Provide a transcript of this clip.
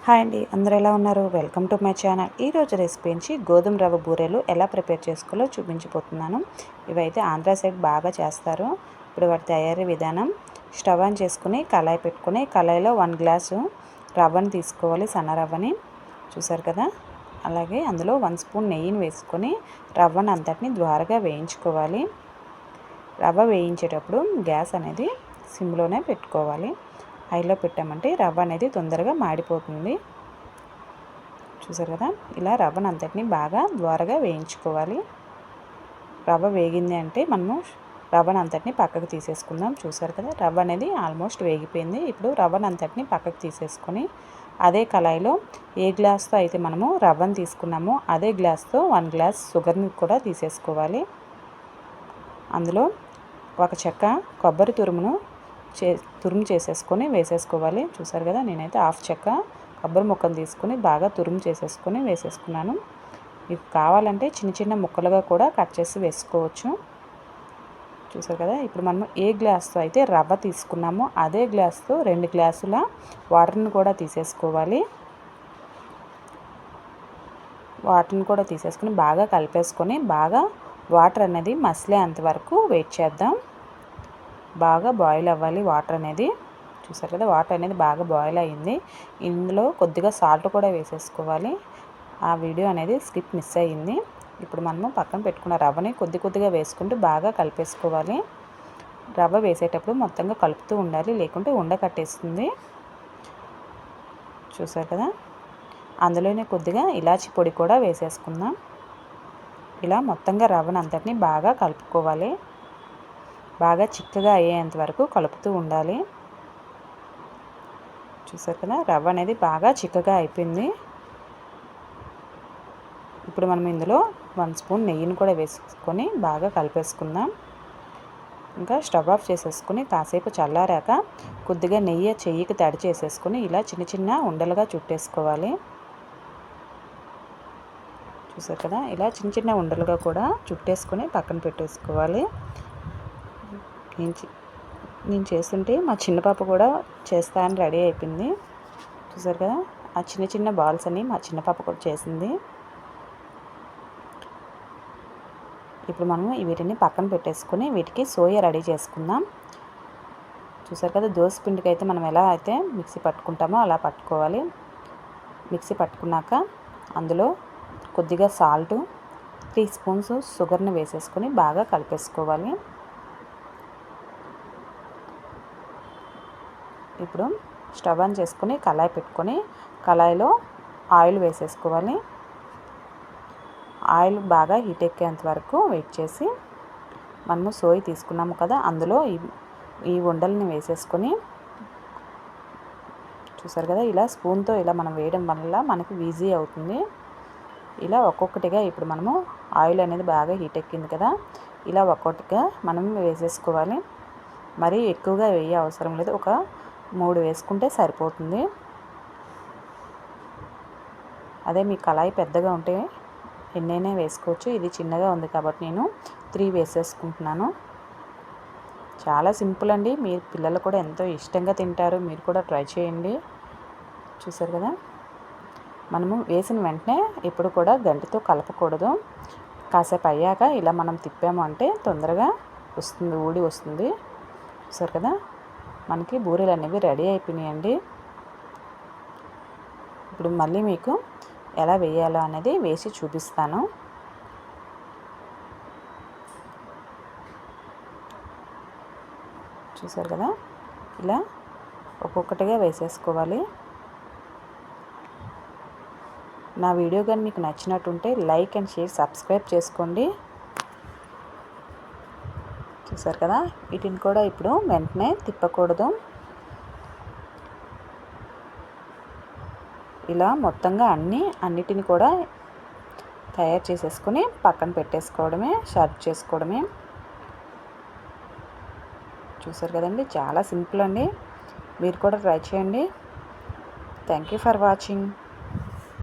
Hi అండి, అందరూ ఎలా ఉన్నారు? Welcome to my channel. ఈరోజు రెసిపీ నుంచి గోధుమ రవ్వ బూరెలు ఎలా ప్రిపేర్ చేసుకోవాలో చూపించబోతున్నాను. ఇవైతే ఆంధ్ర సైడ్ బాగా చేస్తారు. ఇప్పుడు వాటి తయారీ విధానం: స్టవ్ ఆన్ చేసుకుని కళాయి పెట్టుకుని కళాయిలో 1 గ్లాసు రవ్వని తీసుకోవాలి, సన్న రవ్వని. చూసారు కదా, అలాగే అందులో 1 స్పూన్ నెయ్యిని వేసుకొని రవ్వను అంతటిని ద్వారగా వేయించుకోవాలి. రవ్వ వేయించేటప్పుడు గ్యాస్ అనేది సిమ్లోనే పెట్టుకోవాలి. హైలో పెట్టామంటే రవ్వ అనేది తొందరగా మాడిపోతుంది. చూసారు కదా, ఇలా రవ్వను అంతటిని బాగా ద్వారగా వేయించుకోవాలి. రవ్వ వేగింది అంటే మనము రవ్వను అంతటిని పక్కకు తీసేసుకుందాం. చూసారు కదా, రవ్వ అనేది ఆల్మోస్ట్ వేగిపోయింది. ఇప్పుడు రవ్వను అంతటిని పక్కకు తీసేసుకొని అదే కళాయిలో ఏ గ్లాస్తో అయితే మనము రవ్వను తీసుకున్నామో అదే గ్లాస్తో 1 గ్లాస్ షుగర్ని కూడా తీసేసుకోవాలి. అందులో ఒక చెక్క కొబ్బరి తురుము చేసేసుకొని వేసేసుకోవాలి. చూసారు కదా, నేనైతే హాఫ్ చెక్క కొబ్బరి ముక్కను తీసుకొని బాగా తురుము చేసేసుకొని వేసేసుకున్నాను. మీకు కావాలంటే చిన్న చిన్న ముక్కలుగా కూడా కట్ చేసి వేసుకోవచ్చు. చూసారు కదా, ఇప్పుడు మనం ఏ గ్లాస్తో అయితే రవ్వ తీసుకున్నామో అదే గ్లాస్తో 2 గ్లాసుల వాటర్ని కూడా తీసేసుకోవాలి. వాటర్ని కూడా తీసేసుకొని బాగా కలిపేసుకొని బాగా వాటర్ అనేది మసిలేంత వరకు వెయిట్ చేద్దాం. బాగా బాయిల్ అవ్వాలి వాటర్ అనేది. చూసారు కదా, వాటర్ అనేది బాగా బాయిల్ అయ్యింది. ఇందులో కొద్దిగా సాల్ట్ కూడా వేసేసుకోవాలి. ఆ వీడియో అనేది మిస్ అయ్యింది. ఇప్పుడు మనము పక్కన పెట్టుకున్న రవ్వని కొద్దిగా వేసుకుంటూ బాగా కలిపేసుకోవాలి. రవ్వ వేసేటప్పుడు మొత్తంగా కలుపుతూ ఉండాలి, లేకుంటే ఉండ కట్టేస్తుంది. చూసారు కదా, అందులోనే కొద్దిగా ఇలాచి పొడి కూడా వేసేసుకుందాం. ఇలా మొత్తంగా రవ్వను అంతటిని బాగా కలుపుకోవాలి. బాగా చిక్కగా అయ్యేంత వరకు కలుపుతూ ఉండాలి. చూసారు కదా, రవ్వ అనేది బాగా చిక్కగా అయిపోయింది. ఇప్పుడు మనం ఇందులో 1 స్పూన్ నెయ్యిని కూడా వేసుకొని బాగా కలిపేసుకుందాం. ఇంకా స్టవ్ ఆఫ్ చేసేసుకుని కాసేపు చల్లారాక కొద్దిగా నెయ్యి చెయ్యికి తడి చేసేసుకొని ఇలా చిన్న చిన్న ఉండలుగా చుట్టేసుకోవాలి. చూసారు కదా, ఇలా చిన్న చిన్న ఉండలుగా కూడా చుట్టేసుకొని పక్కన పెట్టేసుకోవాలి. నేను చేస్తుంటే మా చిన్న పాప కూడా చేస్తా అని రెడీ అయిపోయింది. చూసారు కదా, ఆ చిన్న చిన్న బాల్స్ అని మా చిన్న పాప కూడా చేసింది. ఇప్పుడు మనము వీటిని పక్కన పెట్టేసుకొని వీటికి సోయా రెడీ చేసుకుందాం. చూసారు కదా, దోశ పిండికి అయితే మనం ఎలా అయితే మిక్సీ పట్టుకుంటామో అలా పట్టుకోవాలి. మిక్సీ పట్టుకున్నాక అందులో కొద్దిగా సాల్ట్, 3 స్పూన్స్ షుగర్ని వేసేసుకొని బాగా కలిపేసుకోవాలి. ఇప్పుడు స్టవ్ ఆన్ చేసుకొని కళాయి పెట్టుకొని కళాయిలో ఆయిల్ వేసేసుకోవాలి. ఆయిల్ బాగా హీట్ ఎక్కేంత వరకు వెయిట్ చేసి మనము సోయి తీసుకున్నాము కదా, అందులో ఈ ఉండల్ని వేసేసుకొని చూసారు కదా, ఇలా స్పూన్తో ఇలా మనం వేయడం వల్ల మనకి ఈజీ అవుతుంది. ఇలా ఒక్కొక్కటిగా ఇప్పుడు మనము ఆయిల్ అనేది బాగా హీట్ ఎక్కింది కదా, ఇలా ఒక్కొక్కటిగా మనం వేసేసుకోవాలి. మరీ ఎక్కువగా వేయ అవసరం లేదు, ఒక 3 వేసుకుంటే సరిపోతుంది. అదే మీ కళాయి పెద్దగా ఉంటే ఎన్నైనా వేసుకోవచ్చు. ఇది చిన్నగా ఉంది కాబట్టి నేను 3 వేసేసుకుంటున్నాను. చాలా సింపుల్ అండి. మీ పిల్లలు కూడా ఎంతో ఇష్టంగా తింటారు. మీరు కూడా ట్రై చేయండి. చూసారు కదా, మనము వేసిన వెంటనే ఎప్పుడు కూడా గంటతో కలపకూడదు. కాసేపు అయ్యాక ఇలా మనం తిప్పాము అంటే తొందరగా వస్తుంది, ఊడి వస్తుంది. చూసారు కదా, మనకి బూరెలు అనేవి రెడీ అయిపోయినాయండి. ఇప్పుడు మళ్ళీ మీకు ఎలా వేయాలో అనేది వేసి చూపిస్తాను. చూసారు కదా, ఇలా ఒక్కొక్కటిగా వేసేసుకోవాలి. నా వీడియో కానీ మీకు నచ్చినట్టుంటే లైక్ అండ్ షేర్, సబ్స్క్రైబ్ చేసుకోండి. చూసారు కదా, వీటిని కూడా ఇప్పుడు వెంటనే తిప్పకూడదు. ఇలా మొత్తంగా అన్నిటిని కూడా తయారు చేసేసుకొని పక్కన పెట్టేసుకోవడమే, సర్వ్ చేసుకోవడమే. చూసారు కదండి, చాలా సింపుల్ అండి. మీరు కూడా ట్రై చేయండి. Thank you for watching.